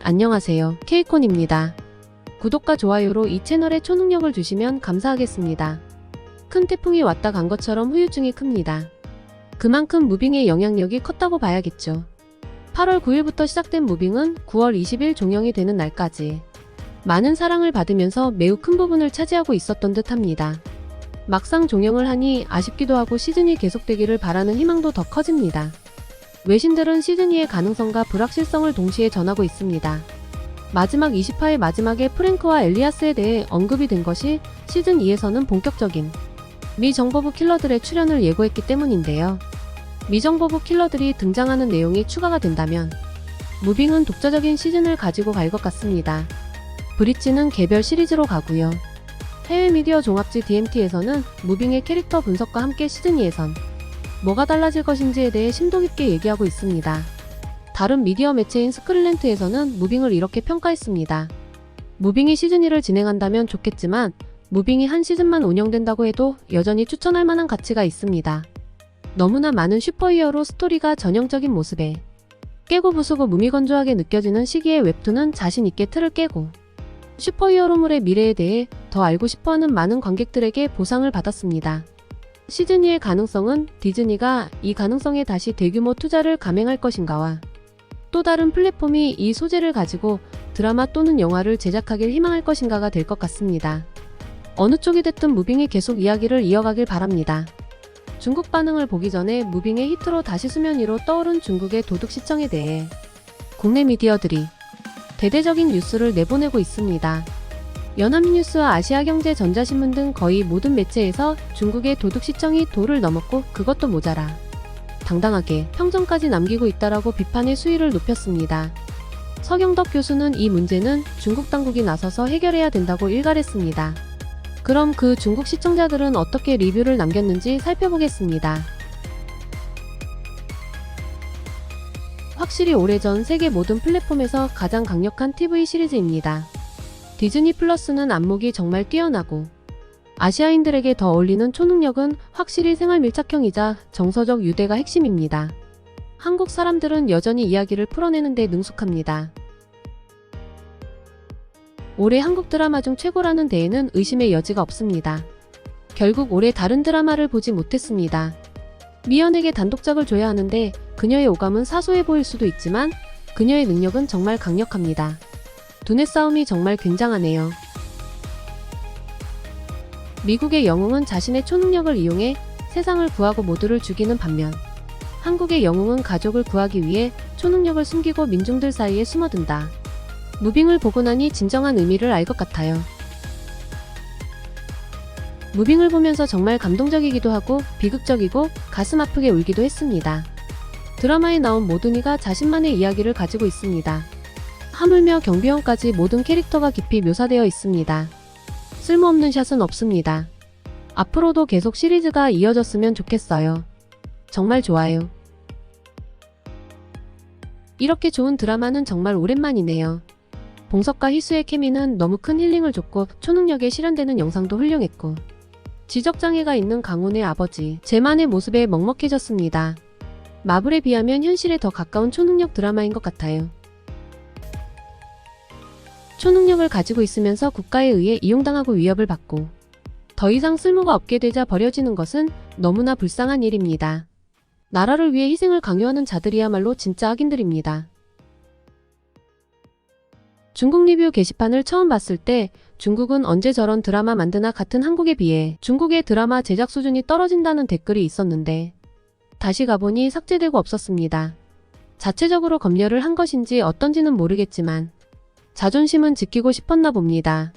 안녕하세요. 케이콘입니다. 구독과 좋아요로 이 채널에 초능력을 주시면 감사하겠습니다. 큰 태풍이 왔다 간 것처럼 후유증이 큽니다. 그만큼 무빙의 영향력이 컸다고 봐야겠죠. 8월 9일부터 시작된 무빙은 9월 20일 종영이 되는 날까지 많은 사랑을 받으면서 매우 큰 부분을 차지하고 있었던 듯 합니다. 막상 종영을 하니 아쉽기도 하고 시즌2 계속되기를 바라는 희망도 더 커집니다. 외신들은 시즌2의 가능성과 불확실성을 동시에 전하고 있습니다. 마지막 20화의 마지막에 프랭크와 엘리아스에 대해 언급이 된 것이 시즌2에서는 본격적인 미 정보부 킬러들의 출연을 예고했기 때문인데요. 미 정보부 킬러들이 등장하는 내용이 추가가 된다면 무빙은 독자적인 시즌을 가지고 갈 것 같습니다. 브릿지는 개별 시리즈로 가고요. 해외 미디어 종합지 DMT에서는 무빙의 캐릭터 분석과 함께 시즌2에선 뭐가 달라질 것인지에 대해 심도 깊게 얘기하고 있습니다. 다른 미디어 매체인 스크린랜트에서는 무빙을 이렇게 평가했습니다. 무빙이 시즌2를 진행한다면 좋겠지만 무빙이 한 시즌만 운영된다고 해도 여전히 추천할 만한 가치가 있습니다. 너무나 많은 슈퍼히어로 스토리가 전형적인 모습에 깨고 부수고 무미건조하게 느껴지는 시기에 웹툰은 자신있게 틀을 깨고 슈퍼히어로물의 미래에 대해 더 알고 싶어하는 많은 관객들에게 보상을 받았습니다. 시즌2의 가능성은 디즈니가 이 가능성에 다시 대규모 투자를 감행할 것인가와 또 다른 플랫폼이 이 소재를 가지고 드라마 또는 영화를 제작하길 희망할 것인가가 될 것 같습니다. 어느 쪽이 됐든 무빙이 계속 이야기를 이어가길 바랍니다. 중국 반응을 보기 전에 무빙의 히트로 다시 수면 위로 떠오른 중국의 도둑 시청에 대해 국내 미디어들이 대대적인 뉴스를 내보내고 있습니다. 연합뉴스와 아시아경제, 전자신문 등 거의 모든 매체에서 중국의 도둑 시청이 도를 넘었고 그것도 모자라 당당하게 평점까지 남기고 있다라고 비판의 수위를 높였습니다. 서경덕 교수는 이 문제는 중국 당국이 나서서 해결해야 된다고 일갈했습니다. 그럼 그 중국 시청자들은 어떻게 리뷰를 남겼는지 살펴보겠습니다. 확실히 오래전 세계 모든 플랫폼에서 가장 강력한 TV 시리즈입니다. 디즈니 플러스는 안목이 정말 뛰어나고 아시아인들에게 더 어울리는 초능력은 확실히 생활 밀착형이자 정서적 유대가 핵심입니다. 한국 사람들은 여전히 이야기를 풀어내는 데 능숙합니다. 올해 한국 드라마 중 최고라는 데에는 의심의 여지가 없습니다. 결국 올해 다른 드라마를 보지 못했습니다. 미연에게 단독작을 줘야 하는데 그녀의 오감은 사소해 보일 수도 있지만 그녀의 능력은 정말 강력합니다. 두뇌 싸움이 정말 굉장하네요. 미국의 영웅은 자신의 초능력을 이용해 세상을 구하고 모두를 죽이는 반면 한국의 영웅은 가족을 구하기 위해 초능력을 숨기고 민중들 사이에 숨어든다. 무빙을 보고 나니 진정한 의미를 알 것 같아요. 무빙을 보면서 정말 감동적이기도 하고 비극적이고 가슴 아프게 울기도 했습니다. 드라마에 나온 모든 이가 자신만의 이야기를 가지고 있습니다. 하물며 경비원까지 모든 캐릭터가 깊이 묘사되어 있습니다. 쓸모없는 샷은 없습니다. 앞으로도 계속 시리즈가 이어졌으면 좋겠어요. 정말 좋아요. 이렇게 좋은 드라마는 정말 오랜만이네요. 봉석과 희수의 케미는 너무 큰 힐링을 줬고 초능력에 실현되는 영상도 훌륭했고 지적장애가 있는 강훈의 아버지 제만의 모습에 먹먹해졌습니다. 마블에 비하면 현실에 더 가까운 초능력 드라마인 것 같아요. 초능력을 가지고 있으면서 국가에 의해 이용당하고 위협을 받고 더 이상 쓸모가 없게 되자 버려지는 것은 너무나 불쌍한 일입니다. 나라를 위해 희생을 강요하는 자들이야말로 진짜 악인들입니다. 중국 리뷰 게시판을 처음 봤을 때 중국은 언제 저런 드라마 만드나 같은 한국에 비해 중국의 드라마 제작 수준이 떨어진다는 댓글이 있었는데 다시 가보니 삭제되고 없었습니다. 자체적으로 검열을 한 것인지 어떤지는 모르겠지만 자존심은 지키고 싶었나 봅니다.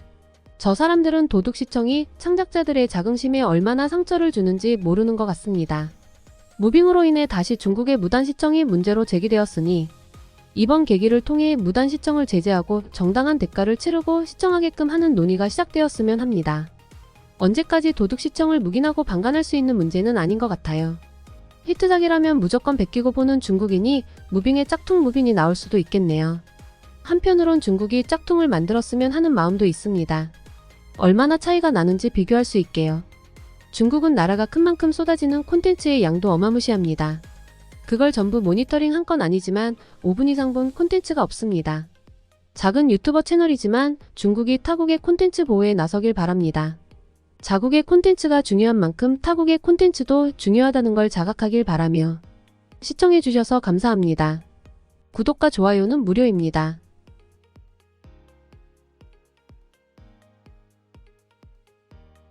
저 사람들은 도둑 시청이 창작자들의 자긍심에 얼마나 상처를 주는지 모르는 것 같습니다. 무빙으로 인해 다시 중국의 무단 시청이 문제로 제기되었으니 이번 계기를 통해 무단 시청을 제재하고 정당한 대가를 치르고 시청하게끔 하는 논의가 시작되었으면 합니다. 언제까지 도둑 시청을 묵인하고 방관할 수 있는 문제는 아닌 것 같아요. 히트작이라면 무조건 베끼고 보는 중국인이 무빙의 짝퉁 무빙이 나올 수도 있겠네요. 한편으론 중국이 짝퉁을 만들었으면 하는 마음도 있습니다. 얼마나 차이가 나는지 비교할 수 있게요. 중국은 나라가 큰 만큼 쏟아지는 콘텐츠의 양도 어마무시합니다. 그걸 전부 모니터링 한 건 아니지만 5분 이상 본 콘텐츠가 없습니다. 작은 유튜버 채널이지만 중국이 타국의 콘텐츠 보호에 나서길 바랍니다. 자국의 콘텐츠가 중요한 만큼 타국의 콘텐츠도 중요하다는 걸 자각하길 바라며 시청해주셔서 감사합니다. 구독과 좋아요는 무료입니다.